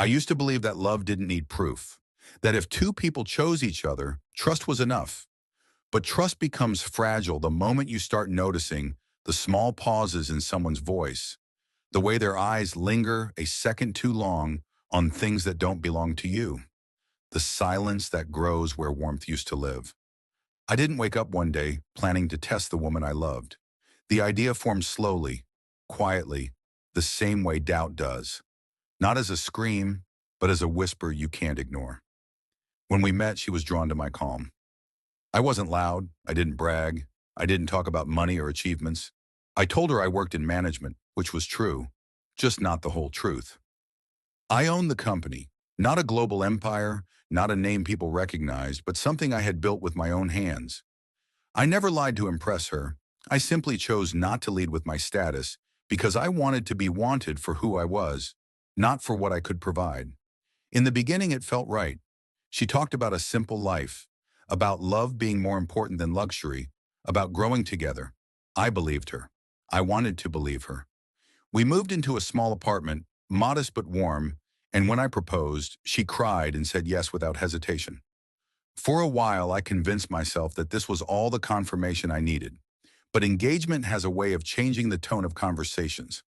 I used to believe that love didn't need proof, that if two people chose each other, trust was enough. But trust becomes fragile the moment you start noticing the small pauses in someone's voice, the way their eyes linger a second too long on things that don't belong to you, the silence that grows where warmth used to live. I didn't wake up one day planning to test the woman I loved. The idea formed slowly, quietly, the same way doubt does. Not as a scream, but as a whisper you can't ignore. When we met, she was drawn to my calm. I wasn't loud, I didn't brag, I didn't talk about money or achievements. I told her I worked in management, which was true, just not the whole truth. I owned the company, not a global empire, not a name people recognized, but something I had built with my own hands. I never lied to impress her. I simply chose not to lead with my status because I wanted to be wanted for who I was, not for what I could provide. In the beginning, it felt right. She talked about a simple life, about love being more important than luxury, about growing together. I believed her. I wanted to believe her. We moved into a small apartment, modest but warm, and when I proposed, she cried and said yes without hesitation. For a while, I convinced myself that this was all the confirmation I needed. But engagement has a way of changing the tone of conversations.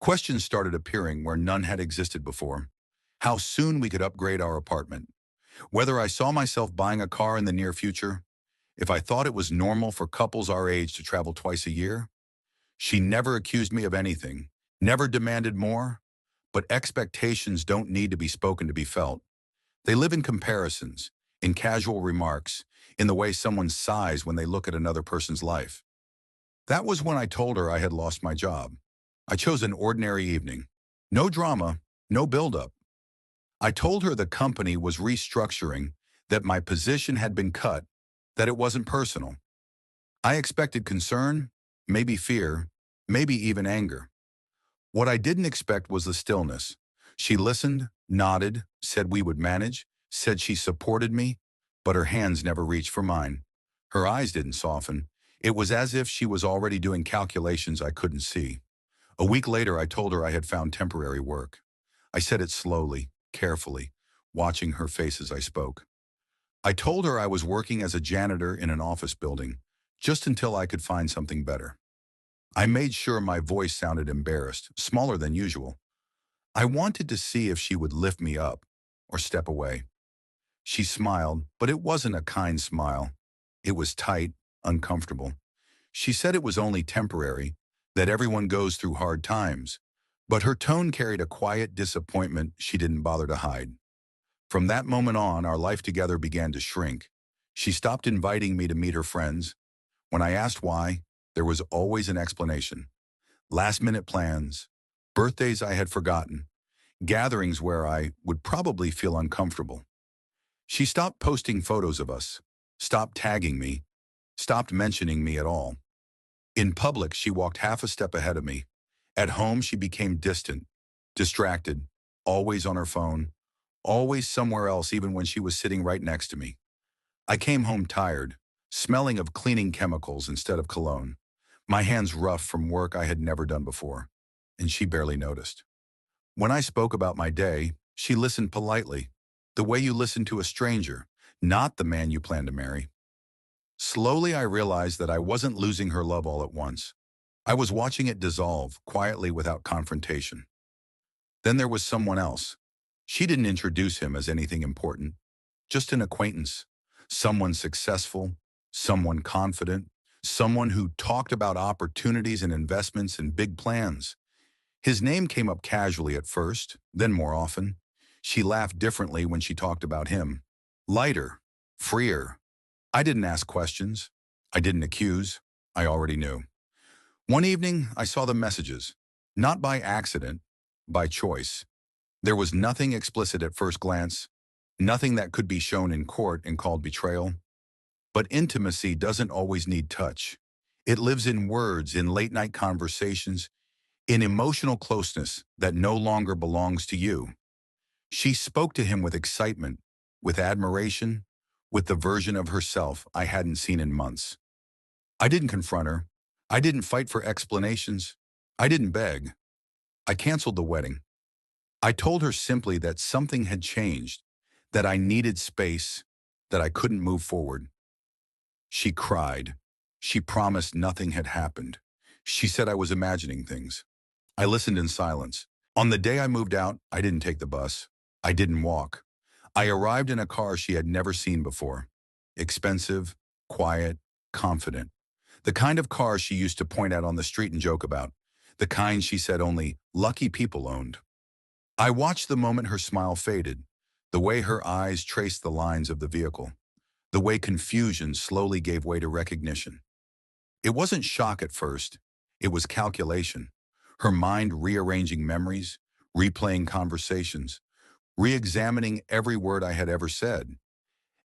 Questions started appearing where none had existed before. How soon we could upgrade our apartment. Whether I saw myself buying a car in the near future. If I thought it was normal for couples our age to travel twice a year. She never accused me of anything, never demanded more. But expectations don't need to be spoken to be felt. They live in comparisons, in casual remarks, in the way someone sighs when they look at another person's life. That was when I told her I had lost my job. I chose an ordinary evening. No drama, no buildup. I told her the company was restructuring, that my position had been cut, that it wasn't personal. I expected concern, maybe fear, maybe even anger. What I didn't expect was the stillness. She listened, nodded, said we would manage, said she supported me, but her hands never reached for mine. Her eyes didn't soften. It was as if she was already doing calculations I couldn't see. A week later, I told her I had found temporary work. I said it slowly, carefully, watching her face as I spoke. I told her I was working as a janitor in an office building, just until I could find something better. I made sure my voice sounded embarrassed, smaller than usual. I wanted to see if she would lift me up or step away. She smiled, but it wasn't a kind smile. It was tight, uncomfortable. She said it was only temporary, that everyone goes through hard times, but her tone carried a quiet disappointment she didn't bother to hide. From that moment on, our life together began to shrink. She stopped inviting me to meet her friends. When I asked why, there was always an explanation. Last-minute plans, birthdays I had forgotten, gatherings where I would probably feel uncomfortable. She stopped posting photos of us, stopped tagging me, stopped mentioning me at all. In public, she walked half a step ahead of me. At home, she became distant, distracted, always on her phone, always somewhere else even when she was sitting right next to me. I came home tired, smelling of cleaning chemicals instead of cologne, my hands rough from work I had never done before, and she barely noticed. When I spoke about my day, she listened politely, the way you listen to a stranger, not the man you plan to marry. Slowly, I realized that I wasn't losing her love all at once. I was watching it dissolve, quietly without confrontation. Then there was someone else. She didn't introduce him as anything important, just an acquaintance, someone successful, someone confident, someone who talked about opportunities and investments and big plans. His name came up casually at first, then more often. She laughed differently when she talked about him. Lighter, freer. I didn't ask questions. I didn't accuse. I already knew. One evening, I saw the messages. Not by accident, by choice. There was nothing explicit at first glance, nothing that could be shown in court and called betrayal. But intimacy doesn't always need touch. It lives in words, in late-night conversations, in emotional closeness that no longer belongs to you. She spoke to him with excitement, with admiration, with the version of herself I hadn't seen in months. I didn't confront her. I didn't fight for explanations. I didn't beg. I canceled the wedding. I told her simply that something had changed, that I needed space, that I couldn't move forward. She cried. She promised nothing had happened. She said I was imagining things. I listened in silence. On the day I moved out, I didn't take the bus. I didn't walk. I arrived in a car she had never seen before. Expensive, quiet, confident. The kind of car she used to point out on the street and joke about. The kind she said only lucky people owned. I watched the moment her smile faded, the way her eyes traced the lines of the vehicle, the way confusion slowly gave way to recognition. It wasn't shock at first. It was calculation. Her mind rearranging memories, replaying conversations, re-examining every word I had ever said,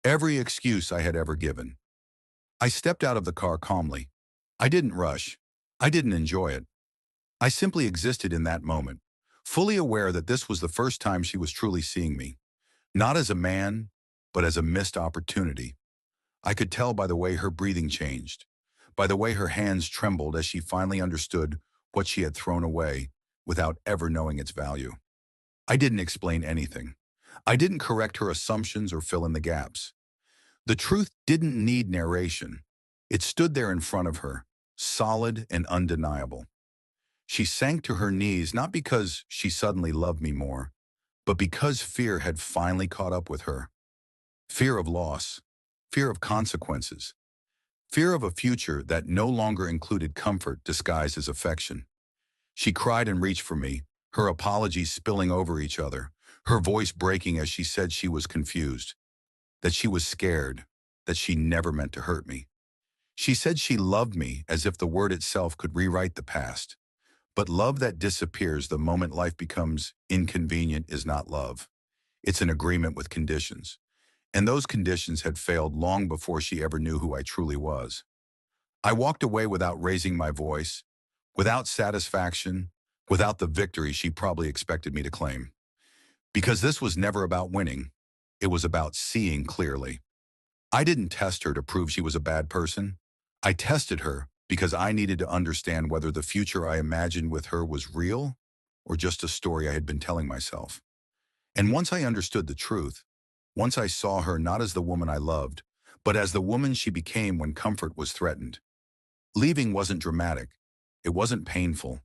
every excuse I had ever given. I stepped out of the car calmly. I didn't rush. I didn't enjoy it. I simply existed in that moment, fully aware that this was the first time she was truly seeing me, not as a man, but as a missed opportunity. I could tell by the way her breathing changed, by the way her hands trembled as she finally understood what she had thrown away without ever knowing its value. I didn't explain anything. I didn't correct her assumptions or fill in the gaps. The truth didn't need narration. It stood there in front of her, solid and undeniable. She sank to her knees not because she suddenly loved me more, but because fear had finally caught up with her. Fear of loss, fear of consequences, fear of a future that no longer included comfort disguised as affection. She cried and reached for me, her apologies spilling over each other, her voice breaking as she said she was confused, that she was scared, that she never meant to hurt me. She said she loved me as if the word itself could rewrite the past. But love that disappears the moment life becomes inconvenient is not love. It's an agreement with conditions. And those conditions had failed long before she ever knew who I truly was. I walked away without raising my voice, without satisfaction, without the victory she probably expected me to claim. Because this was never about winning. It was about seeing clearly. I didn't test her to prove she was a bad person. I tested her because I needed to understand whether the future I imagined with her was real or just a story I had been telling myself. And once I understood the truth, once I saw her not as the woman I loved, but as the woman she became when comfort was threatened, leaving wasn't dramatic. It wasn't painful.